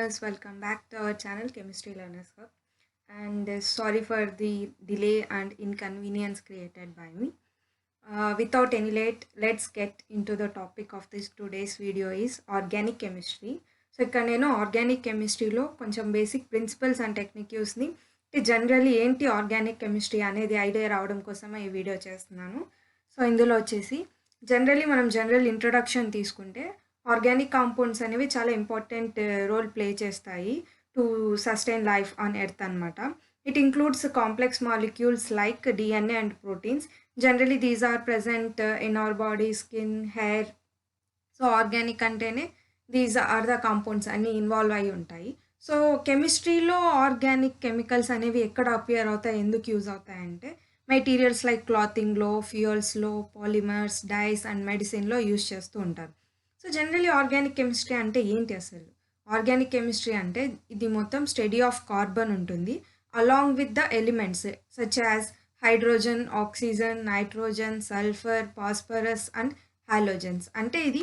learners, welcome back to our channel Chemistry Learners Hub. And sorry for the delay and inconvenience created by me. Without any late, let's get into the topic of this today's video is organic chemistry. So ఇక్కడ నేను organic కెమిస్ట్రీలో కొంచెం basic principles and టెక్నిక్యూస్ని generally ఏంటి organic chemistry అనేది idea రావడం కోసమే ఈ వీడియో చేస్తున్నాను. సో ఇందులో వచ్చేసి జనరల్ ఇంట్రొడక్షన్ తీసుకుంటే ఆర్గానిక్ కాంపౌండ్స్ అనేవి చాలా ఇంపార్టెంట్ రోల్ ప్లే చేస్తాయి to sustain life on earth అనమాట. It includes complex molecules like DNA and proteins. Generally, these are present in our body, skin, hair. So organic అంటేనే these are the compounds అన్నీ involve అయి ఉంటాయి. So కెమిస్ట్రీలో organic chemicals అనేవి ఎక్కడ appear అవుతాయి, ఎందుకు యూజ్ అవుతాయంటే మెటీరియల్స్ లైక్ క్లాతింగ్లో, ఫ్యూయల్స్లో, పాలిమర్స్, డైస్ అండ్ మెడిసిన్లో యూజ్ చేస్తూ ఉంటారు. సో జనరలీ ఆర్గానిక్ కెమిస్ట్రీ అంటే ఏంటి అసలు? ఆర్గానిక్ కెమిస్ట్రీ అంటే ఇది మొత్తం స్టడీ ఆఫ్ కార్బన్ ఉంటుంది along with the elements such as hydrogen, oxygen, nitrogen, sulphur, phosphorus and halogens. అంటే ఇది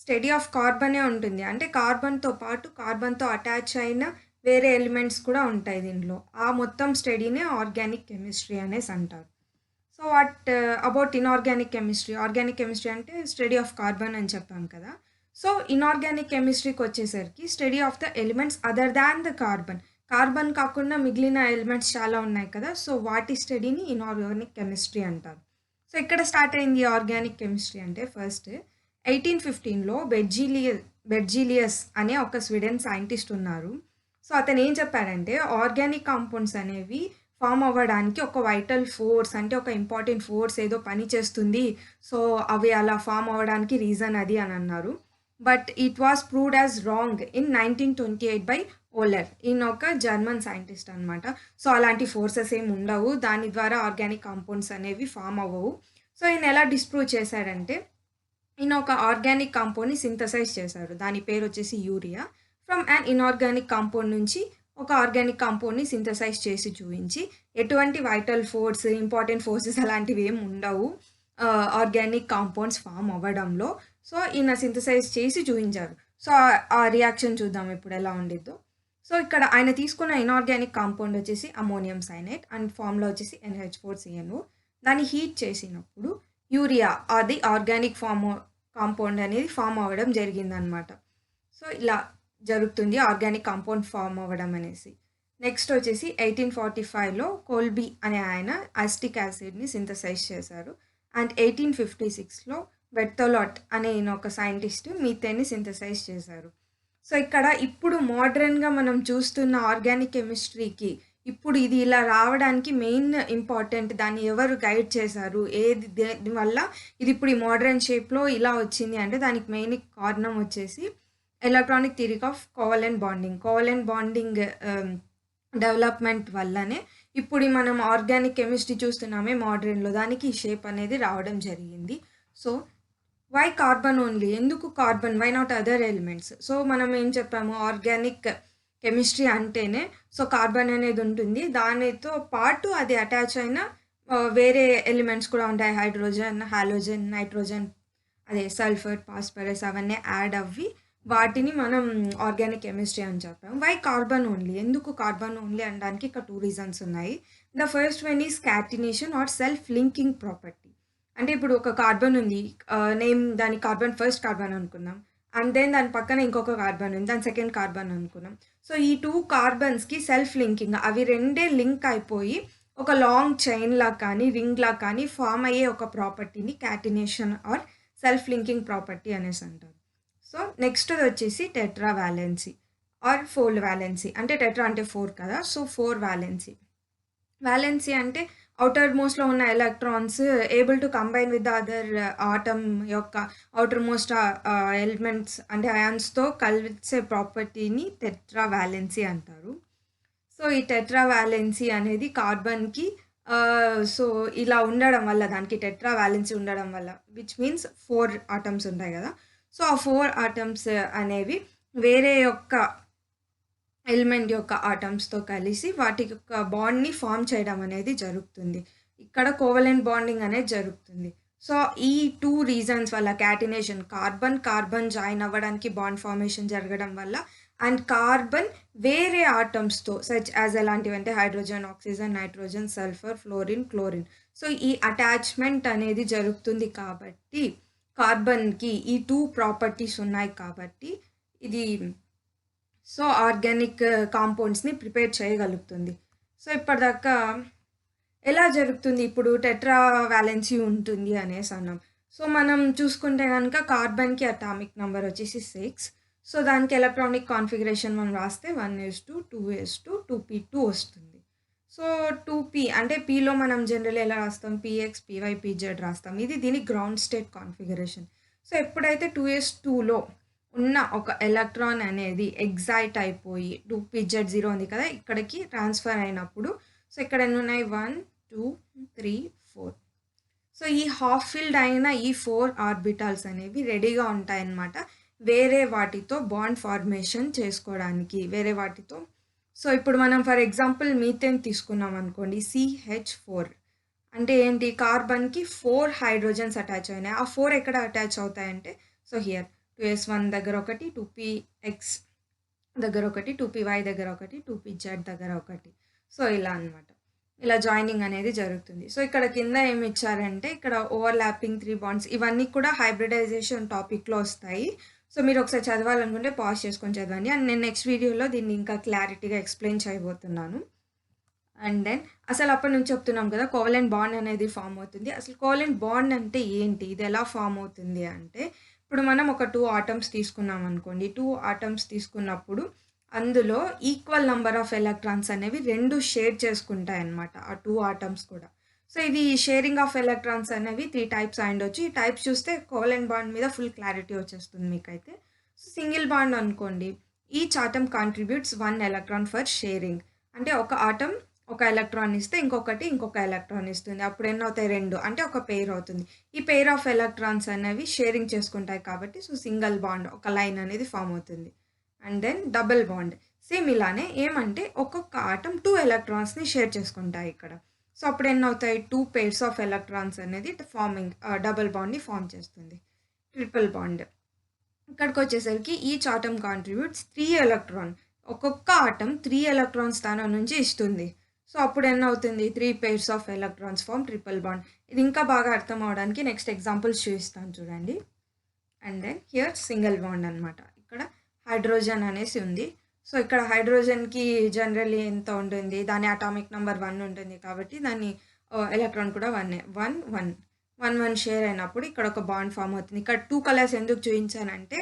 స్టడీ ఆఫ్ కార్బనే ఉంటుంది. అంటే కార్బన్తో పాటు కార్బన్తో అటాచ్ అయిన వేరే ఎలిమెంట్స్ కూడా ఉంటాయి దీనిలో. ఆ మొత్తం స్టడీనే ఆర్గానిక్ కెమిస్ట్రీ అనేసి అంటారు. So what about inorganic chemistry? Organic chemistry అంటే స్టడీ ఆఫ్ కార్బన్ అని చెప్పాం కదా. సో ఇన్ఆర్గానిక్ కెమిస్ట్రీకి వచ్చేసరికి study of the elements other than the carbon. Carbon కాకుండా మిగిలిన ఎలిమెంట్స్ చాలా ఉన్నాయి కదా, సో వాటి స్టడీని ఇన్ఆర్గానిక్ కెమిస్ట్రీ అంటారు. సో ఇక్కడ స్టార్ట్ అయింది ఆర్గానిక్ కెమిస్ట్రీ అంటే ఫస్ట్ 1815లో బెర్జీలియస్ అనే ఒక స్వీడన్ సైంటిస్ట్ ఉన్నారు. సో అతను ఏం చెప్పారంటే ఆర్గానిక్ కాంపౌండ్స్ అనేవి ఫామ్ అవ్వడానికి ఒక వైటల్ ఫోర్స్, అంటే ఒక ఇంపార్టెంట్ ఫోర్స్ ఏదో పని చేస్తుంది, సో అవి అలా ఫామ్ అవ్వడానికి రీజన్ అది అని అన్నారు. But it was proved as wrong in 1928 by Wohler. ఈయన ఒక జర్మన్ సైంటిస్ట్ అనమాట. సో అలాంటి ఫోర్సెస్ ఏమి ఉండవు, దాని ద్వారా ఆర్గానిక్ కాంపౌండ్స్ అనేవి ఫామ్ అవ్వవు. సో ఈయన ఎలా డిస్ప్రూవ్ చేశారంటే ఈయన ఒక ఆర్గానిక్ కాంపౌండ్ని సింథసైజ్ చేశారు. దాని పేరు వచ్చేసి urea. From an inorganic compound నుంచి ఒక ఆర్గానిక్ కాంపౌండ్ని సింథసైజ్ చేసి చూపించి ఎటువంటి వైటల్ ఫోర్స్, ఇంపార్టెంట్ ఫోర్సెస్ అలాంటివి ఏమి ఉండవు ఆర్గానిక్ కాంపౌండ్స్ ఫామ్ అవ్వడంలో. సో ఈయన సింథసైజ్ చేసి చూపించారు. సో ఆ రియాక్షన్ చూద్దాం ఇప్పుడు ఎలా ఉండిద్దో. సో ఇక్కడ ఆయన తీసుకున్న ఇన్ఆర్గానిక్ కాంపౌండ్ వచ్చేసి అమోనియం సైనైట్ అండ్ ఫామ్లో వచ్చేసి NH4CnO. దాన్ని హీట్ చేసినప్పుడు యూరియా అది ఆర్గానిక్ కాంపౌండ్ అనేది ఫామ్ అవ్వడం జరిగిందనమాట. సో ఇలా జరుగుతుంది ఆర్గానిక్ కాంపౌండ్ ఫామ్ అవ్వడం అనేసి. నెక్స్ట్ వచ్చేసి 1845లో కోల్బీ అనే ఆయన అసిటిక్ యాసిడ్ని సింథసైజ్ చేశారు. అండ్ 1856లో బెర్తలాట్ అనే ఒక సైంటిస్ట్ మీథేన్ని సింథసైజ్ చేశారు. సో ఇక్కడ ఇప్పుడు మోడ్రన్గా మనం చూస్తున్న ఆర్గానిక్ కెమిస్ట్రీకి ఇప్పుడు ఇది ఇలా రావడానికి మెయిన్ ఇంపార్టెంట్ దాన్ని ఎవరు గైడ్ చేశారు, ఏది దేని వల్ల ఇది ఇప్పుడు ఈ మోడ్రన్ షేప్లో ఇలా వచ్చింది అంటే దానికి మెయిన్ కారణం వచ్చేసి electronic theory of covalent bonding development వల్లనే ఇప్పుడు మనం ఆర్గానిక్ కెమిస్ట్రీ చూస్తున్నామే మోడ్రన్లో, దానికి ఈ షేప్ అనేది రావడం జరిగింది. So why carbon only? ఎందుకు carbon? Why not other elements? So మనం ఏం చెప్పాము, ఆర్గానిక్ కెమిస్ట్రీ అంటేనే సో కార్బన్ అనేది ఉంటుంది, దానితో పాటు అది అటాచ్ అయిన వేరే ఎలిమెంట్స్ కూడా ఉంటాయి, హైడ్రోజన్, హాలోజన్, నైట్రోజన్, అదే సల్ఫర్, ఫాస్ఫరస్, అవన్నీ యాడ్ అవ్వి వాటిని మనం ఆర్గానిక్ కెమిస్ట్రీ అని చెప్పాము. Why carbon only? ఎందుకు కార్బన్ ఓన్లీ అనడానికి ఇక్కడ 2 రీజన్స్ ఉన్నాయి. The first one is catenation or self linking property. అంటే ఇప్పుడు ఒక కార్బన్ ఉంది, నేమ్ దాని కార్బన్ ఫస్ట్ కార్బన్ అనుకున్నాం, అండ్ దెన్ దాని పక్కన ఇంకొక కార్బన్ ఉంది, దాని సెకండ్ కార్బన్ అనుకున్నాం. సో ఈ 2 కార్బన్స్కి సెల్ఫ్ లింకింగ్, అవి రెండే లింక్ అయిపోయి ఒక లాంగ్ చైన్లా కానీ రింగ్లా కానీ ఫామ్ అయ్యే ఒక ప్రాపర్టీని catenation or self linking property అనేసి అంటారు. సో నెక్స్ట్ వచ్చేసి టెట్రా వ్యాలెన్సీ ఆర్ 4 వ్యాలెన్సీ. అంటే టెట్రా అంటే 4 కదా, సో 4 వ్యాలెన్సీ అంటే అవుటర్ మోస్ట్లో ఉన్న electrons able to combine with the other atom యొక్క అవుటర్ మోస్ట్ ఎలిమెంట్స్ అంటే అయాన్స్తో కలిసే ప్రాపర్టీని టెట్రా వ్యాలెన్సీ అంటారు. సో ఈ టెట్రా వ్యాలెన్సీ అనేది కార్బన్కి సో ఇలా ఉండడం వల్ల, దానికి టెట్రా వ్యాలెన్సీ ఉండడం వల్ల, విచ్ మీన్స్ 4 ఆటమ్స్ ఉంటాయి కదా, సో ఆ 4 ఆటమ్స్ అనేవి వేరే యొక్క ఎలిమెంట్ యొక్క ఆటమ్స్తో కలిసి వాటి యొక్క బాండ్ని ఫామ్ చేయడం అనేది జరుగుతుంది. ఇక్కడ కోవలెంట్ బాండింగ్ అనేది జరుగుతుంది. సో ఈ 2 రీజన్స్ వల్ల క్యాటినేషన్, కార్బన్ జాయిన్ అవ్వడానికి బాండ్ ఫార్మేషన్ జరగడం వల్ల అండ్ కార్బన్ వేరే ఆటమ్స్తో సచ్ యాజ్ ఎలాంటివంటే hydrogen, oxygen, nitrogen, sulphur, fluorine, chlorine. So ఈ అటాచ్మెంట్ అనేది జరుగుతుంది కాబట్టి కార్బన్కి ఈ 2 ప్రాపర్టీస్ ఉన్నాయి కాబట్టి ఇది సో ఆర్గానిక్ కాంపౌండ్స్ని ప్రిపేర్ చేయగలుగుతుంది. సో ఇప్పటిదాకా ఎలా జరుగుతుంది ఇప్పుడు టెట్రా వ్యాలెన్సీ ఉంటుంది అనేసి అన్నాం. సో మనం చూసుకుంటే కనుక కార్బన్కి అటామిక్ నెంబర్ వచ్చేసి 6. సో దానికి ఎలక్ట్రానిక్ కాన్ఫిగరేషన్ మనం రాస్తే 1s2 2s2 2p2 వస్తుంది. సో 2p అంటే పీలో మనం జనరల్ ఎలా రాస్తాం, px py pz రాస్తాం. ఇది దీని గ్రౌండ్ స్టేట్ కాన్ఫిగరేషన్. సో ఎప్పుడైతే 2s2లో ఉన్న ఒక ఎలక్ట్రాన్ అనేది ఎగ్జైట్ అయిపోయి 2pz0 ఉంది కదా, ఇక్కడికి ట్రాన్స్ఫర్ అయినప్పుడు సో ఇక్కడ ఎన్ని ఉన్నాయి 1 2 3 4. సో ఈ హాఫ్ ఫిల్డ్ అయిన ఈ 4 ఆర్బిటాల్స్ అనేవి రెడీగా ఉంటాయన్నమాట వేరే వాటితో బాండ్ ఫార్మేషన్ చేసుకోవడానికి, వేరే వాటితో. సో ఇప్పుడు మనం ఫర్ ఎగ్జాంపుల్ మీథేన్ తీసుకున్నాం అనుకోండి, CH4 అంటే ఏంటి, కార్బన్కి 4 హైడ్రోజన్స్ అటాచ్ అయినాయి. ఆ 4 ఎక్కడ అటాచ్ అవుతాయంటే సో హియర్ 2s1 దగ్గర ఒకటి, 2px దగ్గర ఒకటి, 2py దగ్గర ఒకటి, 2pz దగ్గర ఒకటి. సో ఇలా అనమాట, ఇలా జాయినింగ్ అనేది జరుగుతుంది. సో ఇక్కడ కింద ఏమి ఇచ్చారంటే ఇక్కడ ఓవర్లాపింగ్ 3 బాండ్స్, ఇవన్నీ కూడా హైబ్రిడైజేషన్ టాపిక్లో వస్తాయి. సో మీరు ఒకసారి చదవాలనుకుంటే పాజ్ చేసుకొని చదవండి. అండ్ నేను నెక్స్ట్ వీడియోలో దీన్ని ఇంకా క్లారిటీగా ఎక్స్ప్లెయిన్ చేయబోతున్నాను. అండ్ దెన్ అసలు అప్పటి నుంచి చెప్తున్నాం కదా కోవలెంట్ బాండ్ అనేది ఫామ్ అవుతుంది. అసలు కోవలెంట్ బాండ్ అంటే ఏంటి, ఇది ఎలా ఫామ్ అవుతుంది అంటే, ఇప్పుడు మనం ఒక 2 ఆటమ్స్ తీసుకున్నాం అనుకోండి, 2 ఆటమ్స్ తీసుకున్నప్పుడు అందులో ఈక్వల్ నెంబర్ ఆఫ్ ఎలక్ట్రాన్స్ అనేవి 2 షేర్ చేసుకుంటాయి అన్నమాట ఆ 2 ఆటమ్స్ కూడా. సో ఇది షేరింగ్ ఆఫ్ ఎలక్ట్రాన్స్ అనేవి 3 టైప్స్ అయ్యుండొచ్చు. ఈ టైప్స్ చూస్తే కోవలెంట్ బాండ్ మీద ఫుల్ క్లారిటీ వచ్చేస్తుంది మీకైతే. సింగిల్ బాండ్ అనుకోండి, each atom contributes 1 electron for sharing. అంటే ఒక ఆటమ్ ఒక ఎలక్ట్రాన్ ఇస్తే ఇంకొక ఎలక్ట్రాన్ ఇస్తుంది. అప్పుడు ఎన్ని అవుతాయి 2, అంటే ఒక పెయిర్ అవుతుంది. ఈ పెయిర్ ఆఫ్ ఎలక్ట్రాన్స్ అనేవి షేరింగ్ చేసుకుంటాయి కాబట్టి సో సింగిల్ బాండ్, ఒక లైన్ అనేది ఫామ్ అవుతుంది. And then double bond same ఇలానే, ఏమంటే ఒక్కొక్క ఆటమ్ 2 ఎలక్ట్రాన్స్ని షేర్ చేసుకుంటాయి ఇక్కడ. సో అప్పుడు ఎన్ని అవుతాయి 2 పెయిర్స్ ఆఫ్ ఎలక్ట్రాన్స్ అనేది ఫార్మింగ్ డబుల్ బాండ్ని ఫామ్ చేస్తుంది. ట్రిపుల్ బాండ్ ఇక్కడికి వచ్చేసరికి ఈచ్ ఆటమ్ కాంట్రిబ్యూట్స్ 3 ఎలక్ట్రాన్, ఒక్కొక్క ఆటమ్ 3 ఎలక్ట్రాన్స్ స్థానం నుంచి ఇస్తుంది. సో అప్పుడు ఎన్ని అవుతుంది 3 pairs of electrons form triple bond. ఇది ఇంకా బాగా అర్థం అవడానికి నెక్స్ట్ ఎగ్జాంపుల్స్ చూపిస్తాను చూడండి. And then here single bond అనమాట. ఇక్కడ హైడ్రోజన్ అనేసి ఉంది. సో ఇక్కడ హైడ్రోజన్కి జనరల్లీ ఎంత ఉంటుంది, దాని అటామిక్ నెంబర్ 1 ఉంటుంది కాబట్టి దాని ఎలక్ట్రాన్ కూడా 1 షేర్ అయినప్పుడు ఇక్కడ ఒక బాండ్ ఫామ్ అవుతుంది. ఇక్కడ 2 కలర్స్ ఎందుకు చూపించానంటే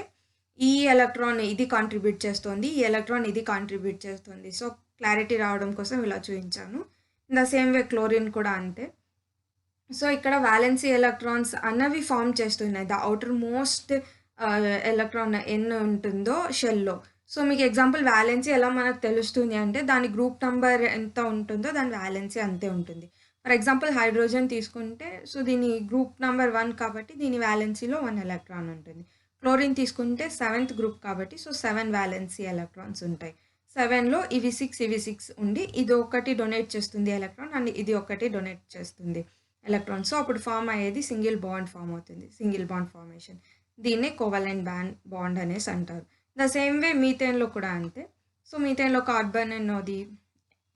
ఈ ఎలక్ట్రాన్ ఇది కాంట్రిబ్యూట్ చేస్తుంది, ఈ ఎలక్ట్రాన్ ఇది కాంట్రిబ్యూట్ చేస్తుంది. సో క్లారిటీ రావడం కోసం ఇలా చూపించాను. In the same way chlorine కూడా అంతే. సో ఇక్కడ వ్యాలెన్సీ ఎలక్ట్రాన్స్ అన్నవి ఫామ్ చేస్తున్నాయి. ద అవుటర్ మోస్ట్ ఎలక్ట్రాన్ ఎన్ని ఉంటుందో షెల్లో. సో మీకు ఎగ్జాంపుల్ వ్యాలెన్సీ ఎలా మనకు తెలుస్తుంది అంటే దాని గ్రూప్ నెంబర్ ఎంత ఉంటుందో దాని వ్యాలెన్సీ అంతే ఉంటుంది. ఫర్ ఎగ్జాంపుల్ హైడ్రోజన్ తీసుకుంటే సో దీని గ్రూప్ నెంబర్ 1 కాబట్టి దీని వ్యాలెన్సీలో 1 ఎలక్ట్రాన్ ఉంటుంది. క్లోరిన్ తీసుకుంటే 7th గ్రూప్ కాబట్టి సో 7 వ్యాలెన్సీ ఎలక్ట్రాన్స్ ఉంటాయి. 7లో ఇవి 6 ఉండి ఇది ఒకటి డొనేట్ చేస్తుంది ఎలక్ట్రాన్, అండ్ ఇది ఒకటి డొనేట్ చేస్తుంది ఎలక్ట్రాన్. సో అప్పుడు ఫామ్ అయ్యేది సింగిల్ బాండ్ ఫామ్ అవుతుంది, సింగిల్ బాండ్ ఫార్మేషన్. దీన్నే కోవలెంట్ బాండ్ అనేసి అంటారు. ద సేమ్ వే మీథేన్లో కూడా అంతే. సో మీథేన్లో కార్బన్ అన్నది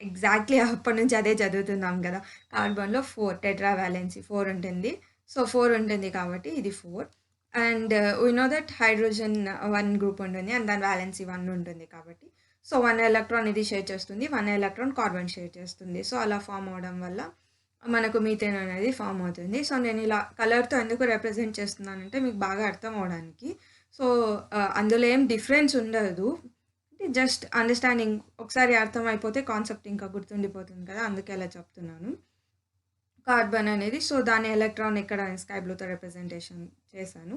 ఎగ్జాక్ట్లీ అప్పటి నుంచి అదే చదువుతున్నాం కదా, కార్బన్లో 4 టెట్రా వ్యాలెన్సీ 4 ఉంటుంది. సో 4 ఉంటుంది కాబట్టి ఇది 4. And we know that hydrogen 1 group ఉంటుంది అండ్ దాని వ్యాలెన్సీ 1 ఉంటుంది కాబట్టి సో 1 ఎలక్ట్రాన్ ఇది షేర్ చేస్తుంది, 1 ఎలక్ట్రాన్ కార్బన్ షేర్ చేస్తుంది. సో అలా ఫామ్ అవడం వల్ల మనకు మీథేన్ అనేది ఫామ్ అవుతుంది. సో నేను ఇలా కలర్తో ఎందుకు రిప్రజెంట్ చేస్తున్నానంటే మీకు బాగా అర్థం అవడానికి. సో అందులో ఏం డిఫరెన్స్ ఉండదు, అంటే జస్ట్ అండర్స్టాండింగ్ ఒకసారి అర్థం అయిపోతే కాన్సెప్ట్ ఇంకా గుర్తుండిపోతుంది కదా, అందుకే అలా చెప్తున్నాను. కార్బన్ అనేది సో దాని ఎలక్ట్రాన్ ఇక్కడ స్కై బ్లూతో రిప్రజెంటేషన్ చేశాను.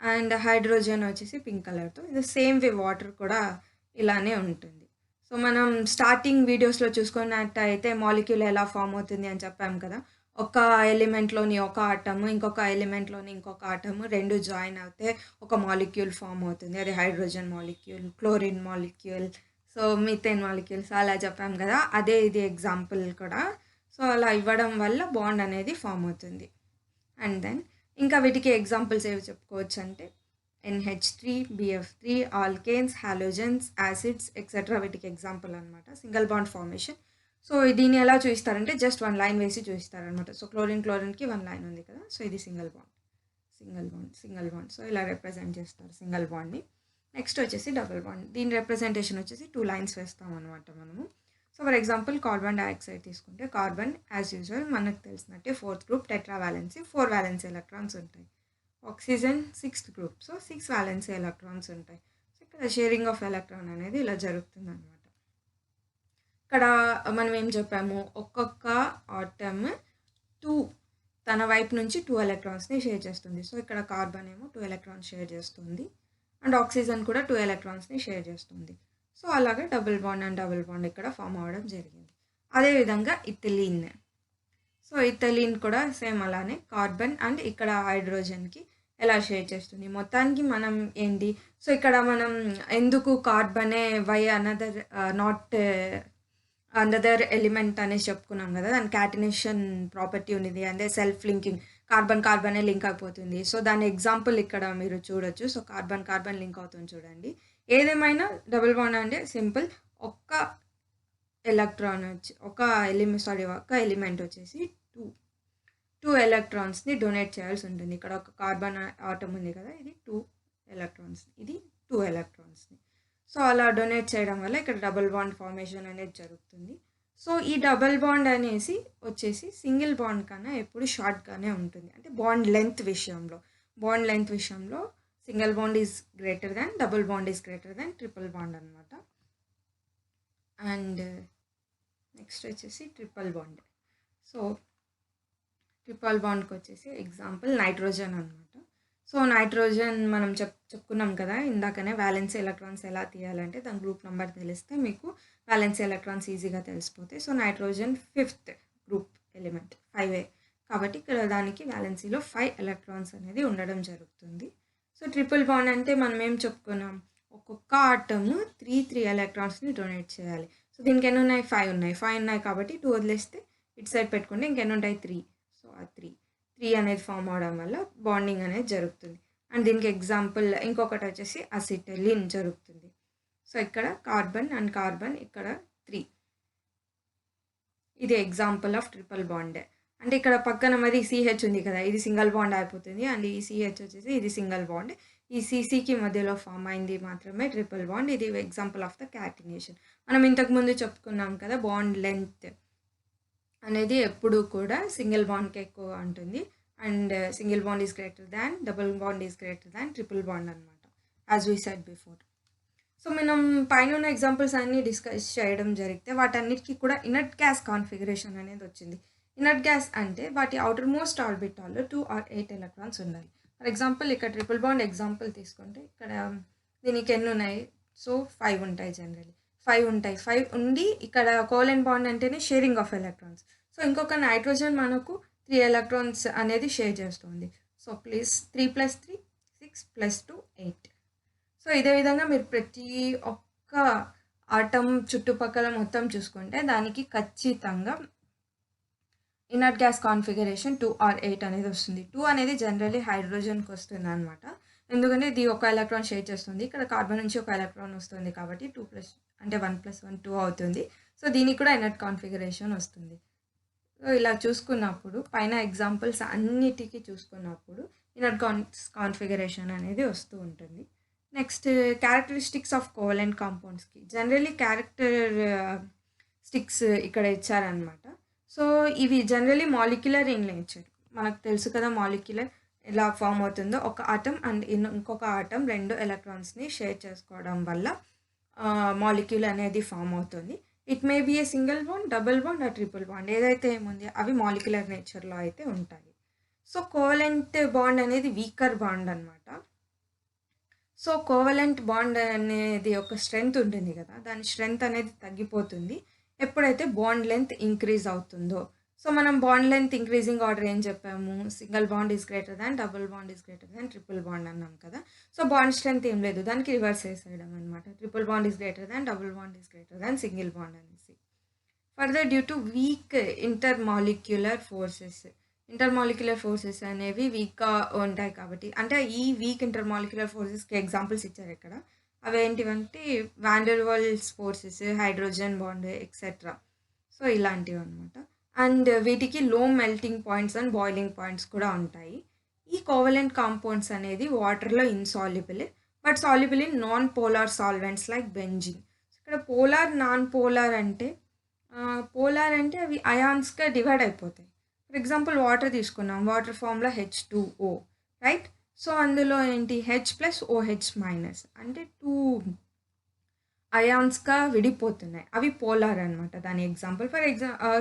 అండ్ హైడ్రోజన్ వచ్చేసి పింక్ కలర్తో. ఇది సేమ్ వే వాటర్ కూడా ఇలానే ఉంటుంది. సో మనం స్టార్టింగ్ వీడియోస్లో చూసుకున్నట్టయితే మాలిక్యూల్ ఎలా ఫామ్ అవుతుంది అని చెప్పాం కదా, ఒక ఎలిమెంట్లోని ఒక ఆటము ఇంకొక ఎలిమెంట్లోని ఇంకొక ఆటము 2 జాయిన్ అవుతే ఒక మాలిక్యూల్ ఫామ్ అవుతుంది. అది hydrogen molecule, chlorine molecule, so methane molecules అలా చెప్పాం కదా, అదే ఇది ఎగ్జాంపుల్ కూడా. సో అలా ఇవ్వడం వల్ల బాండ్ అనేది ఫామ్ అవుతుంది. అండ్ దెన్ ఇంకా వీటికి ఎగ్జాంపుల్స్ ఏవి చెప్పుకోవచ్చు అంటే NH3, BF3, alkanes, halogens, acids etcetera వీటికి ఎగ్జాంపుల్ అనమాట సింగిల్ బాండ్ ఫార్మేషన్. సో దీన్ని ఎలా చూపిస్తారంటే జస్ట్ వన్ లైన్ వేసి చూపిస్తారనమాట. సో క్లోరిన్కి వన్ లైన్ ఉంది కదా, సో ఇది సింగిల్ బాండ్. సో ఇలా రిప్రజెంట్ చేస్తారు సింగిల్ బాండ్ని. నెక్స్ట్ వచ్చేసి డబుల్ బాండ్. దీని రిప్రజెంటేషన్ వచ్చేసి 2 లైన్స్ వేస్తాం అనమాట మనము. So for example carbon dioxide తీసుకుంటే కార్బన్ యాజ్ యూజువల్ మనకు తెలిసినట్టే 4th group tetra valency, 4 valency electrons ఉంటాయి. Oxygen 6th group, so 6 valency electrons ఉంటాయి. సో ఇక్కడ షేరింగ్ ఆఫ్ ఎలక్ట్రాన్ అనేది ఇలా జరుగుతుంది అనమాట. ఇక్కడ మనం ఏం చెప్పాము, ఒక్కొక్క ఆటమ్ 2 తన వైపు నుంచి 2 ఎలక్ట్రాన్స్ని షేర్ చేస్తుంది. సో ఇక్కడ కార్బన్ ఏమో 2 ఎలక్ట్రాన్స్ షేర్ చేస్తుంది అండ్ ఆక్సిజన్ కూడా 2 ఎలక్ట్రాన్స్ని షేర్ చేస్తుంది. సో అలాగే డబుల్ బాండ్ ఇక్కడ ఫామ్ అవ్వడం జరిగింది. అదేవిధంగా ఇథిలీన్. సో ఇథిలీన్ కూడా సేమ్ అలానే కార్బన్ అండ్ ఇక్కడ హైడ్రోజన్కి ఎలా షేర్ చేస్తుంది. మొత్తానికి మనం ఏంటి, సో ఇక్కడ మనం ఎందుకు కార్బనే వై అనదర్ ఎలిమెంట్ అనేసి చెప్పుకున్నాం కదా, దాని క్యాటినేషన్ ప్రాపర్టీ ఉంది, అంటే సెల్ఫ్ లింకింగ్, కార్బనే లింక్ అయిపోతుంది. సో దాని ఎగ్జాంపుల్ ఇక్కడ మీరు చూడొచ్చు. సో కార్బన్ లింక్ అవుతుంది చూడండి. ఏదేమైనా డబుల్ బాండ్ అంటే సింపుల్, ఒక్క ఎలిమెంట్ వచ్చేసి టూ ఎలక్ట్రాన్స్ని డొనేట్ చేయాల్సి ఉంటుంది. ఇక్కడ ఒక కార్బన్ ఆటమ్ ఉంది కదా, ఇది 2 ఎలక్ట్రాన్స్, ఇది 2 ఎలక్ట్రాన్స్ని. సో అలా డొనేట్ చేయడం వల్ల ఇక్కడ డబుల్ బాండ్ ఫార్మేషన్ అనేది జరుగుతుంది. సో ఈ డబుల్ బాండ్ అనేసి వచ్చేసి సింగిల్ బాండ్ కన్నా ఎప్పుడు షార్ట్గానే ఉంటుంది. అంటే బాండ్ లెంత్ విషయంలో single bond is greater than, double bond is greater than triple bond అనమాట. అండ్ నెక్స్ట్ వచ్చేసి ట్రిపుల్ బాండ్. సో ట్రిపుల్ బాండ్కి వచ్చేసి ఎగ్జాంపుల్ నైట్రోజన్ అనమాట. సో నైట్రోజన్ మనం చెప్పుకున్నాం కదా ఇందాకనే, వ్యాలెన్సీ ఎలక్ట్రాన్స్ ఎలా తీయాలంటే దాని గ్రూప్ నెంబర్ తెలిస్తే మీకు వ్యాలెన్సీ ఎలక్ట్రాన్స్ ఈజీగా తెలిసిపోతాయి. So nitrogen 5th group element 5A కాబట్టి ఇక్కడ దానికి వ్యాలెన్సీలో 5 ఎలక్ట్రాన్స్ అనేది ఉండడం జరుగుతుంది. సో ట్రిపుల్ బాండ్ అంటే మనం ఏం చెప్పుకున్నాం, ఒక్కొక్క ఆటమ్ 3 ఎలక్ట్రాన్స్ని డొనేట్ చేయాలి. సో దీనికి ఎన్ని ఉన్నాయి, 5 ఉన్నాయి కాబట్టి 2 వదిలేస్తే ఇటు సైడ్ పెట్టుకుంటే ఇంకెన్ని ఉంటాయి, 3. సో ఆ 3 అనేది ఫామ్ అవడం వల్ల బాండింగ్ అనేది జరుగుతుంది. అండ్ దీనికి ఎగ్జాంపుల్ ఇంకొకటి వచ్చేసి అసిటలిన్ జరుగుతుంది. సో ఇక్కడ కార్బన్ ఇక్కడ 3, ఇది ఎగ్జాంపుల్ ఆఫ్ ట్రిపుల్ బాండ్. అంటే ఇక్కడ పక్కన మరి CH ఉంది కదా, ఇది సింగిల్ బాండ్ అయిపోతుంది అండ్ ఈ CH వచ్చేసి ఇది సింగిల్ బాండ్, ఈ CCకి మధ్యలో ఫామ్ అయింది మాత్రమే ట్రిపుల్ బాండ్. ఇది ఎగ్జాంపుల్ ఆఫ్ ద క్యాటినేషన్. మనం ఇంతకుముందు చెప్పుకున్నాం కదా, బాండ్ లెంత్ అనేది ఎప్పుడు కూడా సింగిల్ బాండ్కి ఎక్కువ ఉంటుంది and single bond is greater than, double bond is greater than triple bond అనమాట, as we said before. So మనం పైన ఉన్న ఎగ్జాంపుల్స్ అన్నీ డిస్కస్ చేయడం జరిగితే వాటన్నిటికీ కూడా ఇనర్ట్ గ్యాస్ కాన్ఫిగరేషన్ అనేది వచ్చింది. ఇనర్ట్ గ్యాస్ అంటే వాటి అవుటర్ మోస్ట్ ఆర్బిటాల్లో 2 or 8 ఎలక్ట్రాన్స్ ఉండాలి. ఫర్ ఎగ్జాంపుల్ ఇక్కడ ట్రిపుల్ బాండ్ ఎగ్జాంపుల్ తీసుకుంటే ఇక్కడ దీనికి ఎన్ని ఉన్నాయి, సో 5 ఉంటాయి. జనరలీ 5 ఉంటాయి. 5 ఉండి ఇక్కడ కోవలెంట్ బాండ్ అంటేనే షేరింగ్ ఆఫ్ ఎలక్ట్రాన్స్. సో ఇంకొక నైట్రోజన్ మనకు 3 ఎలక్ట్రాన్స్ అనేది షేర్ చేస్తుంది. సో 3 + 3 6 + 2 8. సో ఇదే విధంగా మీరు ప్రతి ఒక్క ఆటం చుట్టుపక్కల మొత్తం చూసుకుంటే దానికి ఖచ్చితంగా ఇనర్ట్ గ్యాస్ కాన్ఫిగరేషన్ 2 or 8 అనేది వస్తుంది. 2 అనేది జనరలీ హైడ్రోజన్కి వస్తుంది అనమాట, ఎందుకంటే ఇది ఒక ఎలక్ట్రాన్ షేర్ చేస్తుంది. ఇక్కడ కార్బన్ నుంచి ఒక ఎలక్ట్రాన్ వస్తుంది కాబట్టి 1 + 1 2 అవుతుంది. సో దీనికి కూడా ఇనర్ట్ కాన్ఫిగరేషన్ వస్తుంది. సో ఇలా చూసుకున్నప్పుడు పైన ఎగ్జాంపుల్స్ అన్నిటికీ చూసుకున్నప్పుడు ఇనర్ట్ కాన్ఫిగరేషన్ అనేది వస్తూ ఉంటుంది. నెక్స్ట్ క్యారెక్టరిస్టిక్స్ ఆఫ్ కోవలెంట్ కాంపౌండ్స్కి జనరలీ క్యారెక్టరిస్టిక్స్ ఇక్కడ ఇచ్చారనమాట. సో ఇవి జనరలీ మాలిక్యులర్ ఇన్ నేచర్. మనకు తెలుసు కదా మాలిక్యులర్ ఎలా ఫామ్ అవుతుందో, ఒక ఆటమ్ అండ్ ఇంకొక ఆటమ్ 2 ఎలక్ట్రాన్స్ని షేర్ చేసుకోవడం వల్ల మాలిక్యూల్ అనేది ఫామ్ అవుతుంది. It may be a single bond, double bond or triple bond, ఏదైతే ఏముంది అవి మాలిక్యులర్ నేచర్లో అయితే ఉంటాయి. సో కోవలెంట్ బాండ్ అనేది వీకర్ బాండ్ అనమాట. సో కోవలెంట్ బాండ్ అనేది ఒక స్ట్రెంగ్త్ ఉంటుంది కదా, దాని స్ట్రెంగ్త్ అనేది తగ్గిపోతుంది ఎప్పుడైతే బాండ్ లెంత్ ఇంక్రీజ్ అవుతుందో. సో మనం బాండ్ లెంత్ ఇంక్రీజింగ్ ఆర్డర్ ఏం చెప్పాము, single bond is greater than, double bond is greater than, triple bond అన్నాం కదా. సో బాండ్ స్ట్రెంత్ ఏం లేదు, దానికి రివర్స్ చేసేయడం అనమాట, triple bond is greater than, double bond is greater than single bond అనేసి. Further due to weak intermolecular forces, intermolecular forces అనేవి వీక్‌గా ఉంటాయి కాబట్టి అంటే ఈ వీక్ ఇంటర్మాలిక్యులర్ ఫోర్సెస్‌కి ఎగ్జాంపుల్స్ ఇచ్చారు ఇక్కడ. అవేంటివంటే van der Waals forces, hydrogen bond etcetera. So, ఇలాంటివన్నమాట. అండ్ వీటికి low melting points and boiling points కూడా ఉంటాయి. ఈ కోవలెంట్ కాంపౌండ్స్ అనేది వాటర్‌లో insoluble but soluble in non polar solvents like benzene. ఇక్కడ పోలార్, నాన్ పోలార్ అంటే పోలార్ అంటే అవి అయాన్స్‌గా డివైడ్ అయిపోతాయి. ఫర్ ఎగ్జాంపుల్ వాటర్ తీసుకున్నాం. వాటర్ ఫార్మ్‌లో H2O రైట్? సో, అందులో ఏంటి H+OH- అంటే 2 అయాన్స్‌గా విడిపోతున్నాయి. అవి పోలార్ అనమాట. దాని ఎగ్జాంపుల్.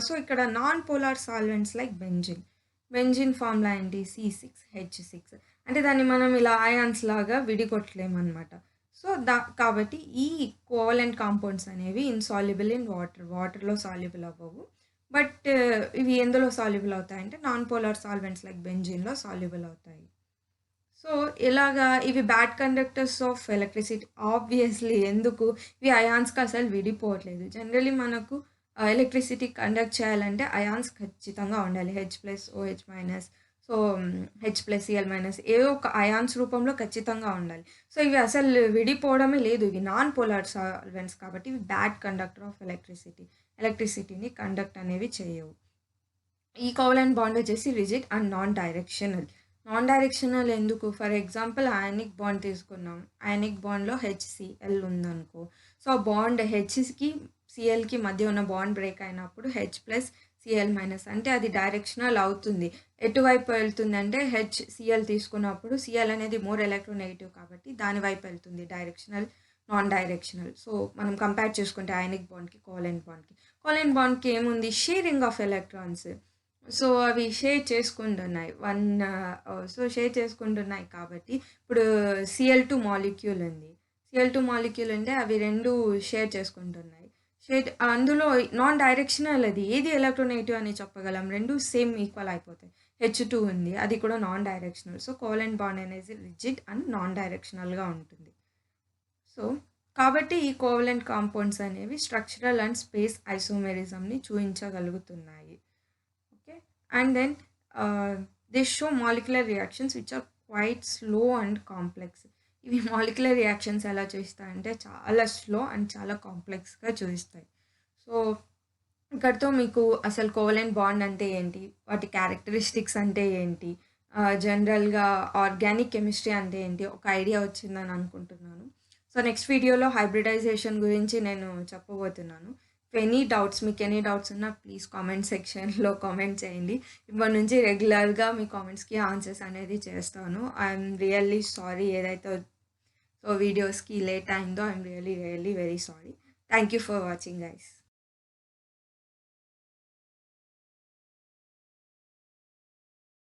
సో, ఇక్కడ non polar solvents like benzene. Benzene formula ఏంటి C6H6 అంటే దాన్ని మనం ఇలా అయాన్స్ లాగా విడిగొట్టలేమనమాట. సో, కాబట్టి ఈ కోవలెంట్ కాంపౌండ్స్ అనేవి ఇన్సాల్యుబుల్ ఇన్ వాటర్. వాటర్‌లో సాల్యుబుల్ అవ్వవు. బట్ ఇవి ఎందులో సాల్యుబుల్ అవుతాయంటే నాన్ పోలార్ సాల్వెంట్స్ లైక్ బెంజిన్‌లో సాల్యుబుల్ అవుతాయి. సో, ఇలాగా ఇవి bad conductors of electricity. Obviously ఎందుకు? ఇవి అయాన్స్‌కి అసలు విడిపోవట్లేదు. జనరల్లీ మనకు ఎలక్ట్రిసిటీ కండక్ట్ చేయాలంటే అయాన్స్ ఖచ్చితంగా ఉండాలి. H+OH-, సో, H+Cl- ఏదో ఒక అయాన్స్ రూపంలో ఖచ్చితంగా ఉండాలి. సో, ఇవి అసలు విడిపోవడమే లేదు. ఇవి నాన్ పోలార్ సాల్వెంట్స్ కాబట్టి ఇవి బ్యాడ్ కండక్టర్ ఆఫ్ ఎలక్ట్రిసిటీ. ఎలక్ట్రిసిటీని కండక్ట్ అనేవి చేయవు. ఈ కోవలెంట్ బాండ్ వచ్చేసి rigid and non directional. Non directional ఎందుకు? ఫర్ ఎగ్జాంపుల్ అయానిక్ బాండ్ తీసుకున్నాం. అయానిక్ బాండ్‌లో HCl ఉందనుకో. సో, ఆ బాండ్ Hకి, Clకి మధ్య ఉన్న బాండ్ బ్రేక్ అయినప్పుడు H+Cl- అంటే అది డైరెక్షనల్ అవుతుంది. ఎటువైపు వెళ్తుందంటే HCl తీసుకున్నప్పుడు Cl అనేది మోర్ ఎలక్ట్రోనెగేటివ్ కాబట్టి దాని వైపు వెళ్తుంది. Directional, non directional. సో, మనం కంపేర్ చేసుకుంటే అయానిక్ బాండ్‌కి, కోవలెంట్ బాండ్‌కి. కోవలెంట్ బాండ్‌కి ఏముంది? Sharing of electrons. సో, అవి షేర్ చేసుకుంటున్నాయి. సో, షేర్ చేసుకుంటున్నాయి కాబట్టి ఇప్పుడు Cl2 మాలిక్యూల్ ఉంది. Cl2 మాలిక్యూల్ అంటే అవి 2 షేర్ చేసుకుంటున్నాయి. అందులో నాన్ డైరెక్షనల్ అది. ఏది ఎలక్ట్రోనెగేటివ్ అని చెప్పగలం? 2 సేమ్ ఈక్వల్ అయిపోతాయి. H2 ఉంది. అది కూడా non directional. So, covalent bond అనేది రిజిడ్ అండ్ నాన్ డైరెక్షనల్‌గా ఉంటుంది. సో, కాబట్టి ఈ కోవలెంట్ కాంపౌండ్స్ అనేవి స్ట్రక్చరల్ అండ్ స్పేస్ ఐసోమెరిజంని చూయించగలుగుతున్నాయి. Okay, and then they show molecular reactions which are quite slow and complex. ఇవి మాలిక్యులర్ రియాక్షన్స్ ఎలా చూపిస్తాయంటే చాలా స్లో అండ్ చాలా కాంప్లెక్స్గా చూపిస్తాయి. సో, ఇక్కడితో మీకు అసలు కోవలెంట్ బాండ్ అంటే ఏంటి, వాటి క్యారెక్టరిస్టిక్స్ అంటే ఏంటి, జనరల్గా ఆర్గానిక్ కెమిస్ట్రీ అంటే ఏంటి ఒక ఐడియా వచ్చిందని అనుకుంటున్నాను. సో, నెక్స్ట్ వీడియోలో హైబ్రిడైజేషన్ గురించి నేను చెప్పబోతున్నాను. ఎనీ డౌట్స్, మీకు ఎనీ డౌట్స్ ఉన్నా ప్లీజ్ కామెంట్ సెక్షన్లో కామెంట్ చేయండి. ఇప్పటి నుంచి రెగ్యులర్గా మీ కామెంట్స్కి ఆన్సర్స్ అనేది చేస్తాను. ఐఎమ్ రియల్లీ సారీ ఏదైతే సో వీడియోస్కి లేట్ అయిందో. I'm really very sorry. Thank you for watching guys.